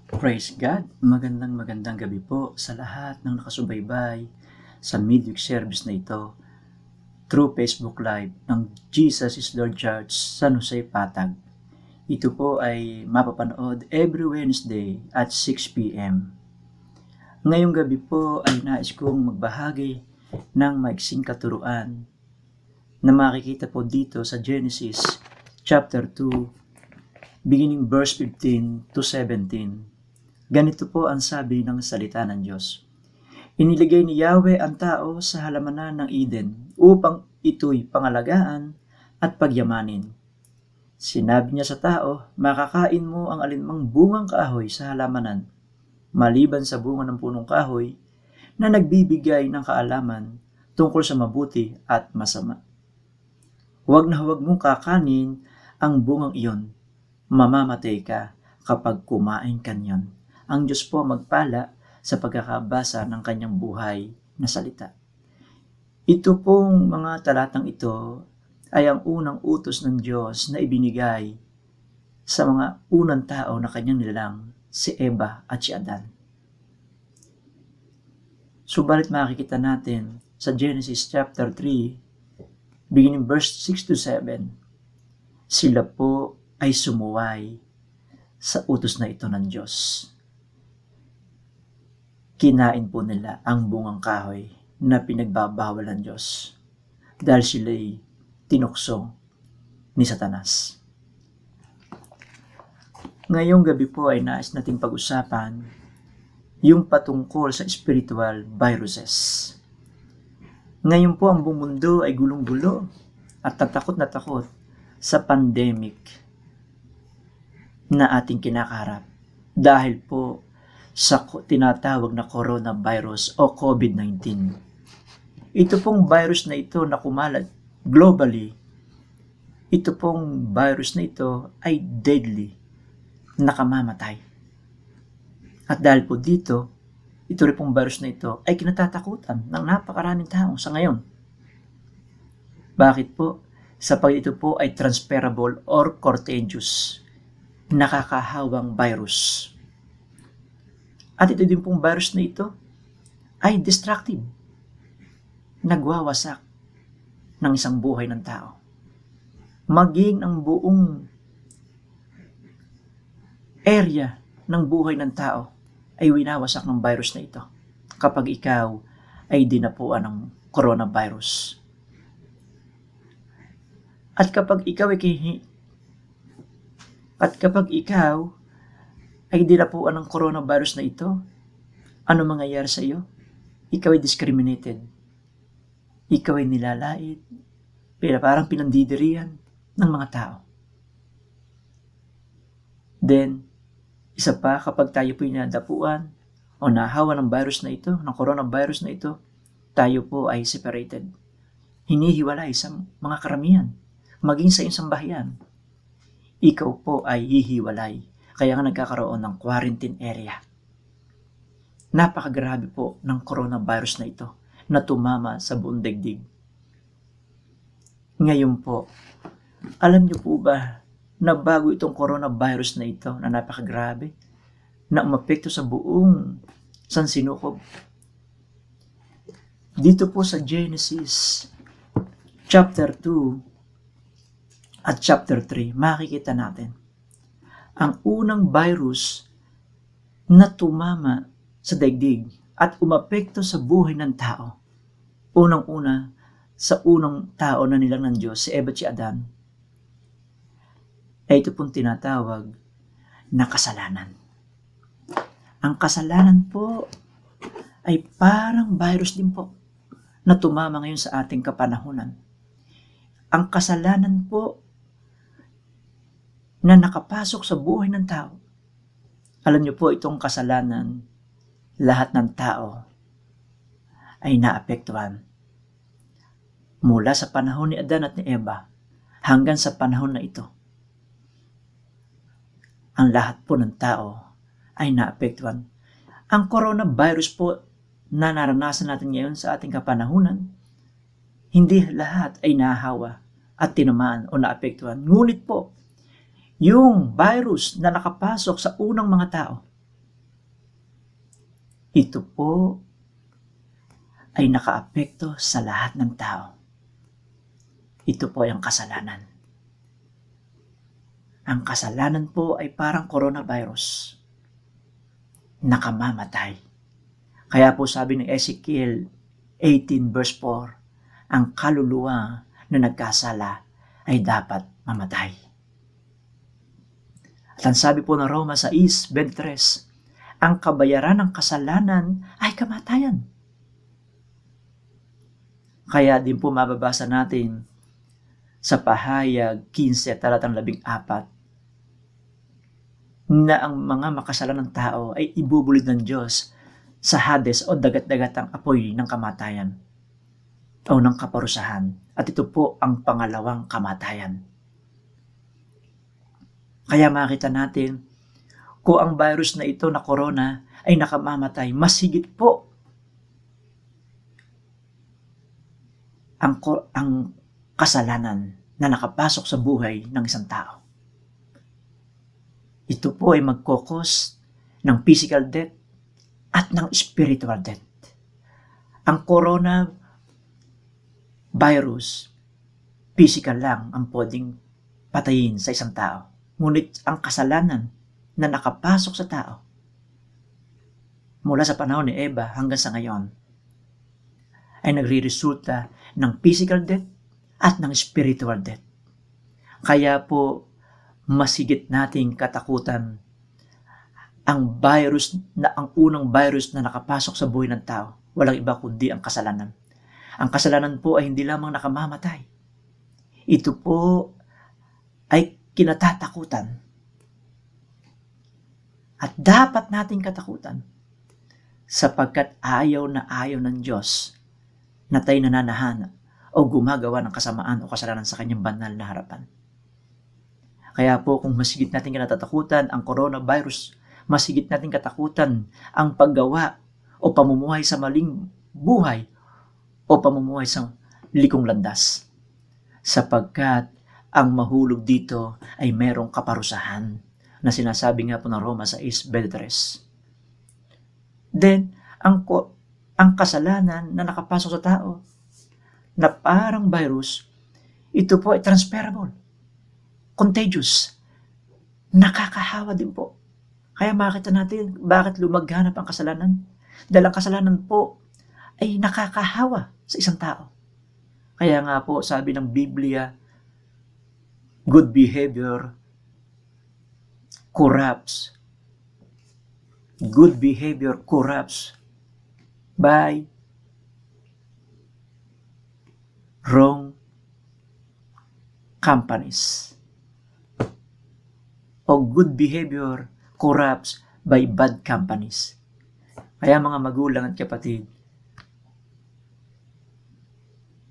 Praise God! Magandang gabi po sa lahat ng nakasubaybay sa midweek service na ito through Facebook Live ng Jesus is Lord Church San Jose Patag. Ito po ay mapapanood every Wednesday at 6 p.m. Ngayong gabi po ay nais kong magbahagi ng maiksing katuruan na makikita po dito sa Genesis chapter 2 beginning verse 15 to 17. Ganito po ang sabi ng salita ng Diyos. Iniligay ni Yahweh ang tao sa halamanan ng Eden upang ito'y pangalagaan at pagyamanin. Sinabi niya sa tao, makakain mo ang alinmang bungang kahoy sa halamanan, maliban sa bunga ng punong kahoy na nagbibigay ng kaalaman tungkol sa mabuti at masama. Huwag mong kakanin ang bungang iyon, mamamatay ka kapag kumain ka niyon. Ang Diyos po magpala sa pagkakabasa ng kanyang buhay na salita. Ito pong mga talatang ito ay ang unang utos ng Diyos na ibinigay sa mga unang tao na kanyang nilalang, si Eva at si Adan. Subalit makikita natin sa Genesis chapter 3, beginning verse 6 to 7, sila po ay sumuway sa utos na ito ng Diyos. Kinain po nila ang bungang kahoy na pinagbabawal ng Diyos dahil sila'y tinukso ni Satanas. Ngayong gabi po ay nais nating pag-usapan yung patungkol sa spiritual viruses. Ngayon po ang buong mundo ay gulong-gulo at takot na takot sa pandemic na ating kinakaharap dahil po sa tinatawag na coronavirus o COVID-19. Ito pong virus na ito na kumalat globally, ito pong virus na ito ay deadly, nakamamatay. At dahil po dito, ito rin pong virus na ito ay kinatatakutan ng napakaraming tao sa ngayon. Bakit po? Sapagkat ito po ay transferable or contagious, nakakahawang virus. At ito din pong virus na ito ay destructive, nagwawasak ng isang buhay ng tao. Maging ang buong area ng buhay ng tao ay winawasak ng virus na ito kapag ikaw ay dinapuan ng coronavirus. At kapag ikaw ay dinapuan ng coronavirus na ito, ano mangyayari sa iyo? Ikaw ay discriminated. Ikaw ay nilalait, parang pinandidirihan ng mga tao. Then, isa pa kapag tayo po nadapuan o nahawa ng virus na ito, ng coronavirus na ito, tayo po ay separated. Hinihiwalay sa mga karamihan, maging sa isang bahayan. Ikaw po ay hihiwalay. Kaya nga nagkakaroon ng quarantine area. Napakagrabe po ng coronavirus na ito na tumama sa buong daigdig. Ngayon po, alam niyo po ba na bago itong coronavirus na ito na napakagrabe, na umapekto sa buong sansinukob? Dito po sa Genesis chapter 2 at chapter 3, makikita natin ang unang virus na tumama sa daigdig at umapekto sa buhay ng tao. Unang-una, sa unang tao na nilang ng Diyos, si Eva at si Adan, ay ito pong tinatawag na kasalanan. Ang kasalanan po ay parang virus din po na tumama ngayon sa ating kapanahunan. Ang kasalanan po na nakapasok sa buhay ng tao. Alam niyo po, itong kasalanan, lahat ng tao ay naapektuhan. Mula sa panahon ni Adan at ni Eva hanggang sa panahon na ito, ang lahat po ng tao ay naapektuhan. Ang coronavirus po na naranasan natin ngayon sa ating kapanahunan, hindi lahat ay nahawa at tinamaan o naapektuhan. Ngunit po, yung virus na nakapasok sa unang mga tao ito po ay nakaapekto sa lahat ng tao. Ito po ay ang kasalanan. Ang kasalanan po ay parang coronavirus. Nakamamatay. Kaya po sabi ng Ezekiel 18 verse 4, ang kaluluwa na nagkasala ay dapat mamatay. At ang sabi po ng Roma 6:23, ang kabayaran ng kasalanan ay kamatayan. Kaya din po mababasa natin sa Pahayag 15 talatang 14 na ang mga makasalanang tao ay ibubulid ng Diyos sa Hades o dagat-dagatang apoy ng kamatayan o ng kaparusahan. At ito po ang pangalawang kamatayan. Kaya makita natin kung ang virus na ito na corona ay nakamamatay, mas higit po ang kasalanan na nakapasok sa buhay ng isang tao. Ito po ay magkokos ng physical death at ng spiritual death. Ang corona virus, physical lang ang pwedeng patayin sa isang tao. Ngunit ang kasalanan na nakapasok sa tao mula sa panahon ni Eva hanggang sa ngayon ay nagre-resulta ng physical death at ng spiritual death. Kaya po masigit nating katakutan ang unang virus na nakapasok sa buhay ng tao. Walang iba kundi ang kasalanan. Ang kasalanan po ay hindi lamang nakamamatay. Ito po ay kinatatakutan. At dapat nating katakutan sapagkat ayaw ng Diyos na tayo nananahan o gumagawa ng kasamaan o kasalanan sa kanyang banal na harapan. Kaya po kung masigit natin kinatatakutan ang coronavirus, masigit natin katakutan ang paggawa o pamumuhay sa maling buhay o pamumuhay sa likong landas. Sapagkat ang mahulog dito ay merong kaparusahan na sinasabi nga po ng Roma 6:23. Then, ang kasalanan na nakapasok sa tao na parang virus, ito po ay transferable, contagious, nakakahawa din po. Kaya makita natin bakit lumaganap ang kasalanan. Dahil ang kasalanan po ay nakakahawa sa isang tao. Kaya nga po sabi ng Biblia, good behavior corrupts. Good behavior corrupts by wrong companies. O good behavior corrupts by bad companies. Kaya mga magulang at kapatid,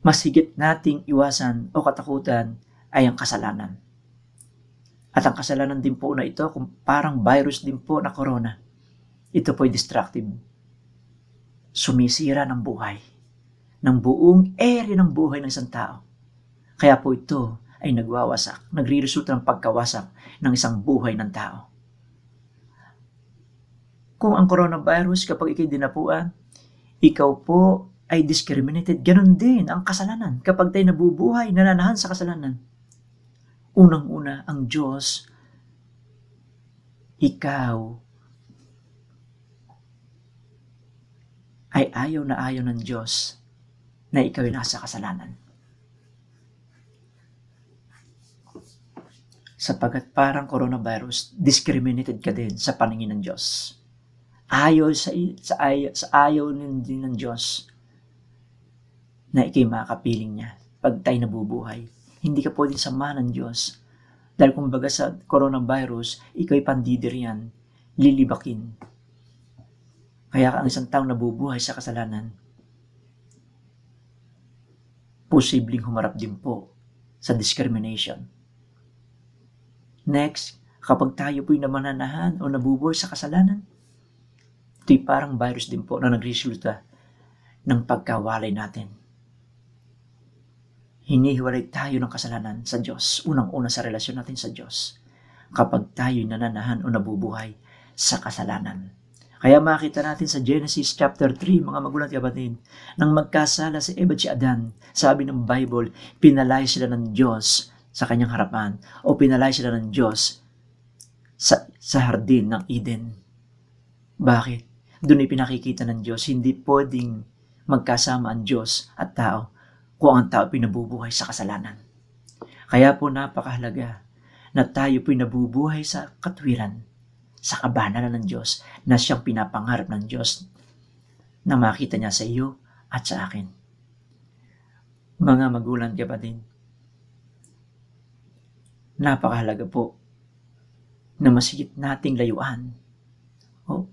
mas higit nating iwasan o katakutan ay ang kasalanan. At ang kasalanan din po na ito, kung parang virus din po na corona, ito po ay destructive. Sumisira ng buhay, ng buong area ng buhay ng isang tao. Kaya po ito ay nagwawasak, nagre-resulta ng pagkawasak ng isang buhay ng tao. Kung ang coronavirus, kapag ikay dinapuan, ikaw po ay discriminated. Ganon din ang kasalanan. Kapag tayo nabubuhay, nananahan sa kasalanan. Unang-una, ang Diyos, ikaw, ay ayaw ng Diyos na ikaw ay nasa kasalanan. Sapagkat parang coronavirus, discriminated ka din sa paningin ng Diyos. Ayaw din ng Diyos na ikay makapiling niya pag tayo nabubuhay. Hindi ka pwedeng samahan ng Diyos. Dahil kumbaga sa coronavirus, ikaw'y pandidirian, lilibakin. Kaya ang isang taong nabubuhay sa kasalanan, posibleng humarap din po sa discrimination. Next, kapag tayo po'y namananahan o nabubuhay sa kasalanan, ito'y parang virus din po na nagresulta ng pagkawalay natin. Hinihiwalay tayo ng kasalanan sa Diyos, unang-una sa relasyon natin sa Diyos, kapag tayo'y nananahan o nabubuhay sa kasalanan. Kaya makita natin sa Genesis chapter 3, mga magulang at kapatid, nang magkasala si Eva at si Adan, sabi ng Bible, pinalay sila ng Diyos sa kanyang harapan o pinalay sila ng Diyos sa hardin ng Eden. Bakit? Doon ipinakikita ng Diyos, hindi pwedeng magkasama ang Diyos at tao kung ang tao pinabubuhay sa kasalanan. Kaya po napakahalaga na tayo pinabubuhay sa katwiran, sa kabanalan ng Diyos na siyang pinapangarap ng Diyos na makita niya sa iyo at sa akin. Mga magulang kapatid, napakahalaga po na masigit nating layuan o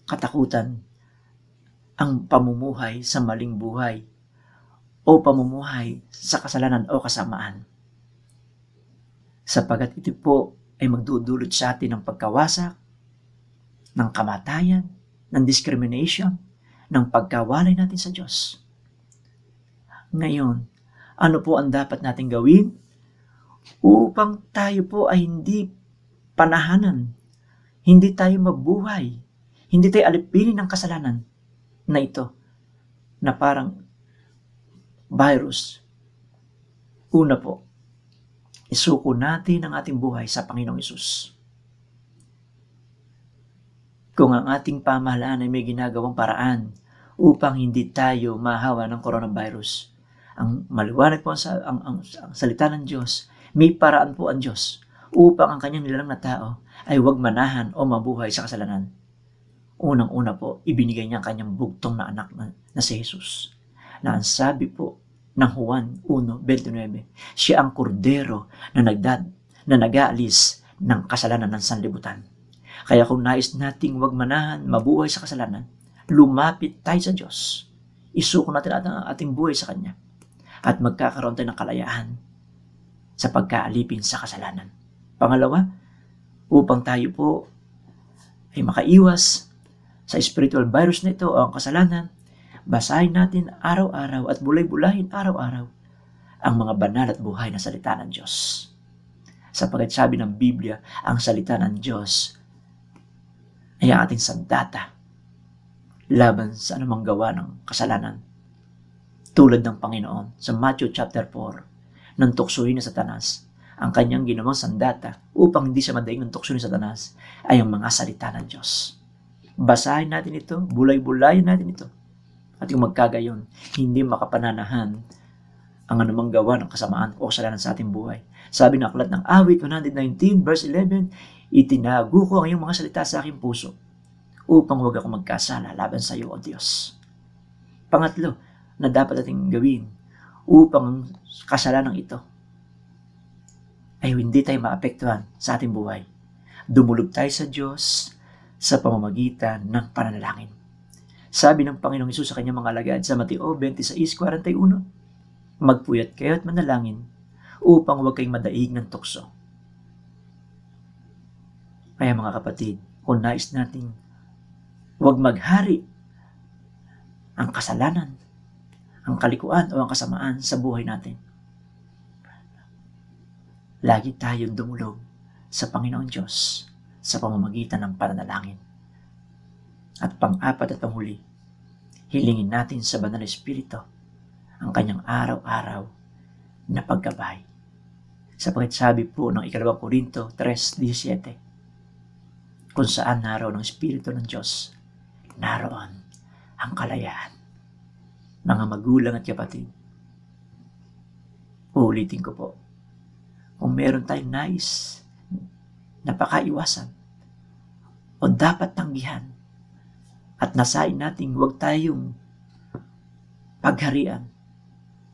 katakutan ang pamumuhay sa maling buhay o pamumuhay sa kasalanan o kasamaan. Sapagat ito po ay magdudulot sa atin ng pagkawasak, ng kamatayan, ng discrimination, ng pagkawalay natin sa Diyos. Ngayon, ano po ang dapat natin gawin upang tayo po ay hindi panahanan, hindi tayo mabuhay, hindi tayo alipinin ng kasalanan na ito, na parang virus? Una po, isuko natin ang ating buhay sa Panginoong Hesus. Kung ang ating pamahalaan ay may ginagawang paraan upang hindi tayo mahawa ng coronavirus, ang maliwanag po ang salita ng Diyos, may paraan po ang Diyos upang ang kanyang nilalang na tao ay huwag manahan o mabuhay sa kasalanan. Unang-una po, ibinigay niya ang kanyang bugtong na anak na si Jesus, na ang sabi po ng Juan 1:29, siya ang kordero na nag-aalis ng kasalanan ng sanlibutan. Kaya kung nais nating huwag manahan, mabuhay sa kasalanan, lumapit tayo sa Diyos. Isuko natin ang ating buhay sa Kanya at magkakaroon tayo ng kalayaan sa pagkaalipin sa kasalanan. Pangalawa, upang tayo po ay makaiwas sa spiritual virus na ito o ang kasalanan, basahin natin araw-araw at bulay-bulahin araw-araw ang mga banal at buhay na salita ng Diyos. Sapagkat sabi ng Biblia, ang salita ng Diyos ay ang ating sandata laban sa anumang gawa ng kasalanan. Tulad ng Panginoon sa Matthew chapter 4, nang tuksuhin ni Satanas, ang kanyang ginawang sandata upang hindi siya madaig ng tukso ni Satanas ay ang mga salita ng Diyos. Basahin natin ito, bulay-bulayin natin ito. At yung magkagayon, hindi makapananahan ang anumang gawa ng kasamaan o kasalanan sa ating buhay. Sabi ng aklat ng Awit 119 verse 11, itinago ko ang iyong mga salita sa aking puso upang huwag ako magkasala laban sa iyo, O Diyos. Pangatlo, na dapat nating gawin upang ang kasalanan ito ay hindi tayo maapektuhan sa ating buhay. Dumulog tayo sa Diyos sa pamamagitan ng pananalangin. Sabi ng Panginoong Hesus sa kanyang mga alagad sa Mateo 26:41, magpuyat kayo at manalangin upang huwag kayong madaig ng tukso. Kaya mga kapatid, kung nais nating huwag maghari ang kasalanan, ang kalikuan o ang kasamaan sa buhay natin, lagi tayong dumulog sa Panginoong Diyos sa pamamagitan ng pananalangin. At pang-apat at panghuli, hilingin natin sa Banal na Espiritu ang kanyang araw-araw na paggabay. Sapagkat sabi po ng 2 Korinto 3:17, kung saan naroon ang Espiritu ng Diyos, naroon ang kalayaan. Mga magulang at kapatid, uulitin ko po, kung meron tayong nais na pakaiwasan o dapat tanggihan at nasain nating huwag tayong pagharian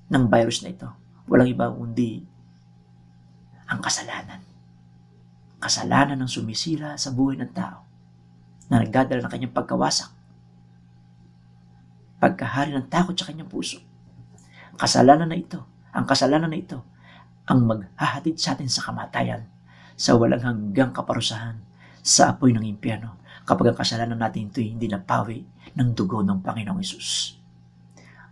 ng virus na ito, walang iba kundi ang kasalanan. Kasalanan ng sumisira sa buhay ng tao na nagdadala ng kanyang pagkawasak, pagkahari ng takot sa kanyang puso. Kasalanan na ito, ang kasalanan na ito, ang maghahatid sa atin sa kamatayan, sa walang hanggang kaparusahan, sa apoy ng impyerno, kapag ang kasalanan natin ito hindi napawi ng dugo ng Panginoong Hesus.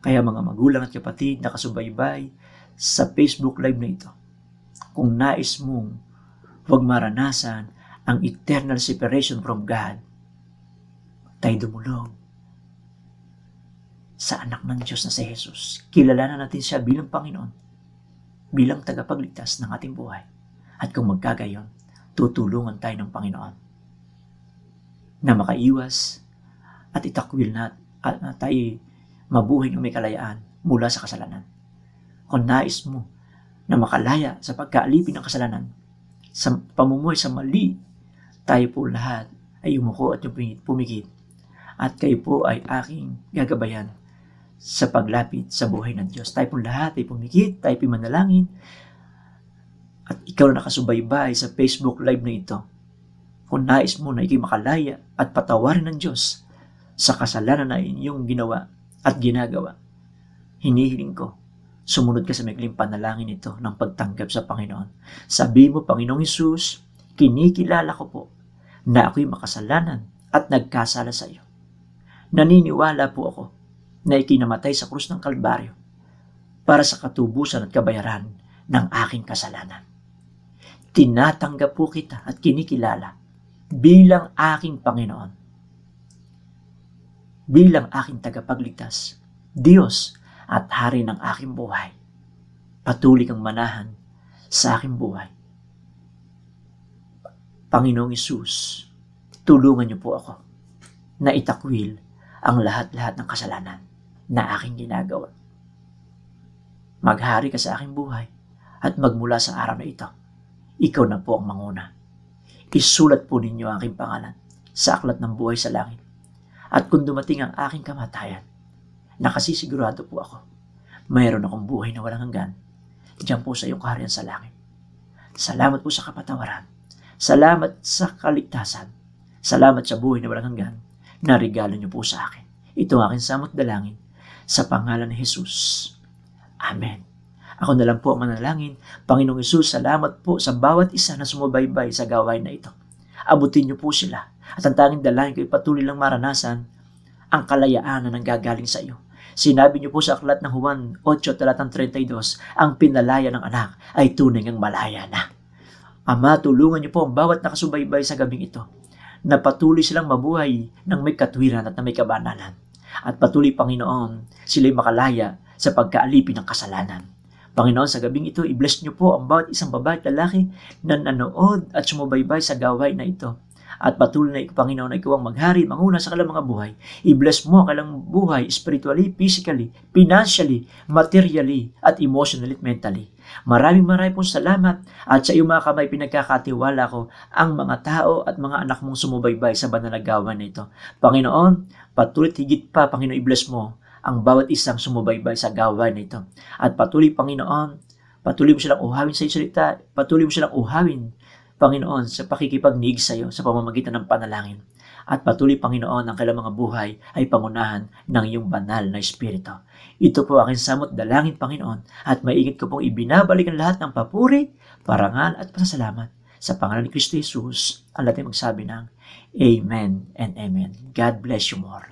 Kaya mga magulang at kapatid na kasubaybay sa Facebook Live na ito, kung nais mong huwag maranasan ang eternal separation from God, tayo dumulog sa anak ng Diyos na si Jesus. Kilalanan natin siya bilang Panginoon, bilang tagapagligtas ng ating buhay. At kung magkagayon, tutulungan tayo ng Panginoon na makaiwas at itakwil na tayo mabuhay ng may kalayaan mula sa kasalanan. Kung nais mo na makalaya sa pagkaalipin ng kasalanan, sa pamumuhay sa mali, tayo po lahat ay umuko at pumikit. At kayo po ay aking gagabayan sa paglapit sa buhay ng Diyos. Tayo po lahat ay pumikit, tayo po manalangin. At ikaw na nakasubaybay sa Facebook Live na ito, kung nais mo na ikay makalaya at patawarin ng Diyos sa kasalanan na inyong ginawa at ginagawa, hinihiling ko, sumunod ka sa maikling panalangin ito ng pagtanggap sa Panginoon. Sabi mo, Panginoong Hesus, kinikilala ko po na ako'y makasalanan at nagkasala sa iyo. Naniniwala po ako na ikinamatay sa krus ng Kalbaryo para sa katubusan at kabayaran ng aking kasalanan. Tinatanggap po kita at kinikilala bilang aking Panginoon, bilang aking tagapagligtas, Diyos at Hari ng aking buhay. Patuloy kang manahan sa aking buhay. Panginoong Hesus, tulungan niyo po ako na itakwil ang lahat-lahat ng kasalanan na aking ginagawa. Maghari ka sa aking buhay at magmula sa araw na ito, ikaw na po ang manguna. Isulat po ninyo ang aking pangalan sa aklat ng buhay sa langit. At kung dumating ang aking kamatayan, nakasisigurado po ako, mayroon akong buhay na walang hanggan diyan po sa iyong kaharian sa langit. Salamat po sa kapatawaran. Salamat sa kaligtasan. Salamat sa buhay na walang hanggan na regalo niyo po sa akin. Ito ang aking samot dalangin sa pangalan ni Jesus. Amen. Ako na lang po ang manalangin. Panginoong Hesus, salamat po sa bawat isa na sumubaybay sa gawain na ito. Abutin niyo po sila. At ang tanging dalangin ko ay patuloy lang maranasan ang kalayaan na nanggagaling sa iyo. Sinabi niyo po sa aklat ng Juan 8, talatang 32, ang pinalaya ng anak ay tunay ngang malaya na. Ama, tulungan niyo po ang bawat nakasubaybay sa gabing ito na patuloy silang mabuhay ng may katwiran at na may kabanalan. At patuloy, Panginoon, sila'y makalaya sa pagkaalipin ng kasalanan. Panginoon, sa gabing ito, i-bless niyo po ang bawat isang babae at lalaki na nanood at sumubaybay sa gawain na ito. At patuloy na Panginoon, na ikaw ang maghari, manguna sa kanilang mga buhay. I-bless mo ang kanilang buhay spiritually, physically, financially, materially, at emotionally at mentally. Maraming pong salamat at sa iyong mga kamay pinagkakatiwala ko ang mga tao at mga anak mong sumubaybay sa banal na gawain na ito. Panginoon, patuloy higit pa, Panginoon, i-bless mo ang bawat isang sumubaybay sa gawain na ito. At patuloy, Panginoon, patuloy mo silang uhawin sa iyong salita, patuloy mo silang uhawin, Panginoon, sa pakikipagniig sa iyo sa pamamagitan ng panalangin. At patuloy, Panginoon, ang kailang mga buhay ay pangunahan ng iyong banal na Espiritu. Ito po aking samot dalangin, Panginoon, at maigit ko pong ibinabalik ang lahat ng papuri, parangal at pasasalamat sa pangalan ni Kristo Jesus. Ang lahat ay magsabi ng Amen and Amen. God bless you more.